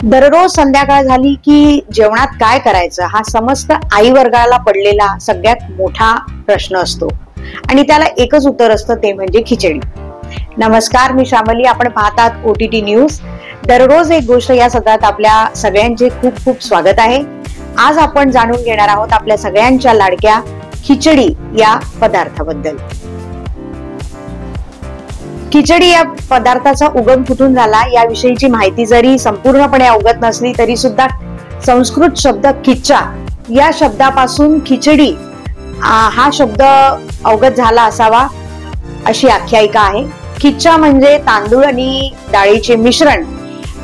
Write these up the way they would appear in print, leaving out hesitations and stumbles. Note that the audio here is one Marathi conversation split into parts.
दररोज संध्याकाळ झाली की जेवणात काय करायचं हा समस्त आई वर्गाला पडलेला सगळ्यात मोठा प्रश्न असतो आणि त्याला एकच उत्तर असतं, ते म्हणजे खिचडी. नमस्कार, मी श्यामली. आपण पाहतात OTT न्यूज. दररोज एक गोष्ट या सत्रात आपल्या सगळ्यांचे खूप खूप स्वागत आहे. आज आपण जाणून घेणार आहोत आपल्या सगळ्यांच्या लाडक्या खिचडी या पदार्थाबद्दल. खिचडी या पदार्थाचा उगम कुठून झाला याविषयीची माहिती जरी संपूर्णपणे अवगत नसली तरी सुद्धा संस्कृत शब्द खिच्चा या शब्दापासून खिचडी हा शब्द अवगत झाला असावा अशी आख्यायिका आहे. खिच्चा म्हणजे तांदूळ आणि डाळीचे मिश्रण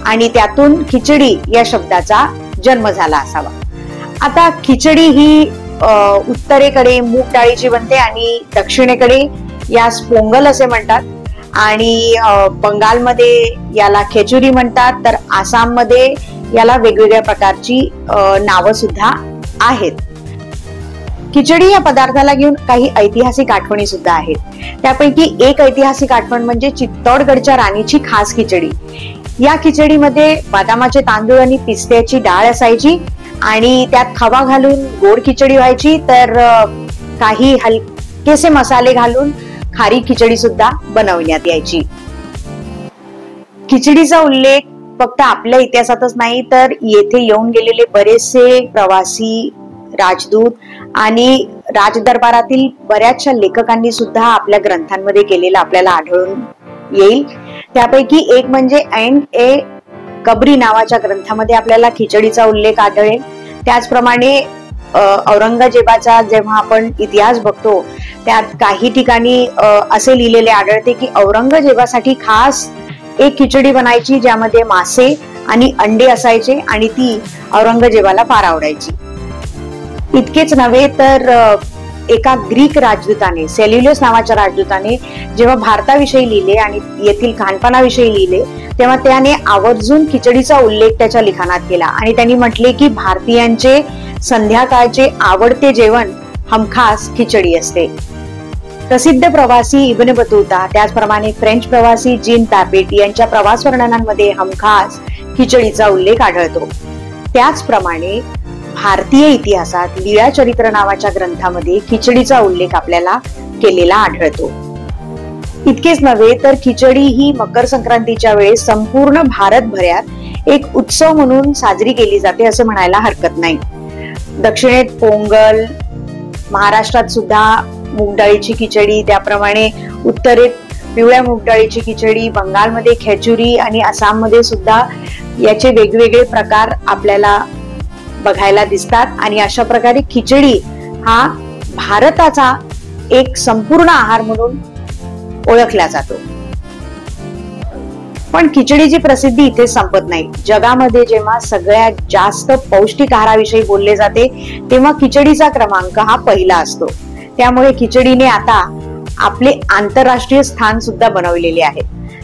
आणि त्यातून खिचडी या शब्दाचा जन्म झाला असावा. आता खिचडी ही उत्तरेकडे मूग डाळीची बनते आणि दक्षिणेकडे यास पोंगल असे म्हणतात आणि बंगालमध्ये याला खेचुरी म्हणतात, तर आसाममध्ये याला वेगवेगळ्या प्रकारची नावं सुद्धा आहेत. खिचडी या पदार्थाला घेऊन काही ऐतिहासिक आठवणी सुद्धा आहेत. त्यापैकी एक ऐतिहासिक आठवण म्हणजे चित्तोडगडच्या राणीची खास खिचडी. या खिचडीमध्ये बदामाचे तांदूळ आणि पिस्त्याची डाळ असायची आणि त्यात खवा घालून गोड खिचडी व्हायची, तर काही हलकेसे मसाले घालून खारी खिचडी सुद्धा बनवण्यात यायची. खिचडीचा उल्लेख फक्त आपल्या इतिहासातच नाही तर येथे येऊन गेलेले बरेचसे प्रवासी, राजदूत आणि राजदरबारातील बऱ्याचशा लेखकांनी सुद्धा आपल्या ग्रंथांमध्ये केलेला आपल्याला आढळून येईल. त्यापैकी एक म्हणजे ऐन ए कबरी नावाच्या ग्रंथामध्ये आपल्याला खिचडीचा उल्लेख आढळेल. त्याचप्रमाणे औरंगजेबाचा जेव्हा आपण इतिहास बघतो त्यात काही ठिकाणी असे लिहिलेले आढळते की औरंगजेबासाठी खास एक खिचडी बनायची ज्यामध्ये मासे आणि अंडे असायचे आणि ती औरंगजेबाला फार आवडायची. इतकेच नव्हे तर एका ग्रीक राजदूताने, सेल्युलस नावाच्या राजदूताने जेव्हा भारताविषयी लिहिले आणि येथील खानपानाविषयी लिहिले तेव्हा त्याने आवर्जून खिचडीचा उल्लेख त्याच्या लिखाणात केला आणि त्यांनी म्हटले की भारतीयांचे संध्याकाळचे आवडते जेवण हमखास खिचडी असते. प्रसिद्ध प्रवासी इब्न बतूता, त्याचप्रमाणे फ्रेंच प्रवासी जीन तापेट यांच्या प्रवास वर्णनांमध्ये हमखास खिचडीचा उल्लेख आढळतो. त्याचप्रमाणे भारतीय इतिहासात लीळाचरित्र नावाच्या ग्रंथामध्ये खिचडीचा उल्लेख आपल्याला केलेला आढळतो. इतकेच नव्हे तर खिचडी ही मकर संक्रांतीच्या वेळेस संपूर्ण भारतभरात एक उत्सव म्हणून साजरी केली जाते असे म्हणायला हरकत नाही. दक्षिणेत पोंगल, महाराष्ट्रात सुद्धा मूग डाळीची खिचडी, त्याप्रमाणे उत्तरेत पिवळ्या मूग डाळीची खिचडी, बंगालमध्ये खेचुरी आणि आसाममध्ये सुद्धा याचे वेगवेगळे प्रकार आपल्याला बघायला दिसतात. आणि अशा प्रकारे खिचडी हा भारताचा एक संपूर्ण आहार म्हणून ओळखला जातो. पण खिचडीची प्रसिद्धी इथे संपत नाही. जगामध्ये जेव्हा सगळ्यात जास्त पौष्टिक आहाराविषयी बोलले जाते तेव्हा खिचडीचा क्रमांक हा पहिला असतो. त्यामुळे खिचडीने आता आपले आंतरराष्ट्रीय स्थान सुद्धा बनवलेले आहे.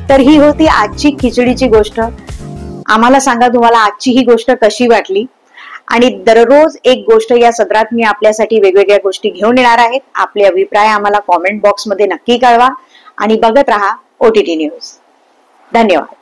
तर ही होती आजची खिचडीची गोष्ट. आम्हाला सांगा तुम्हाला आजची ही गोष्ट कशी वाटली. आणि दररोज एक गोष्ट या सत्रात मी आपल्यासाठी वेगवेगळ्या गोष्टी घेऊन येणार आहेत. आपले अभिप्राय आम्हाला कॉमेंट बॉक्समध्ये नक्की कळवा आणि बघत रहा OTT न्यूज. धन्यवाद.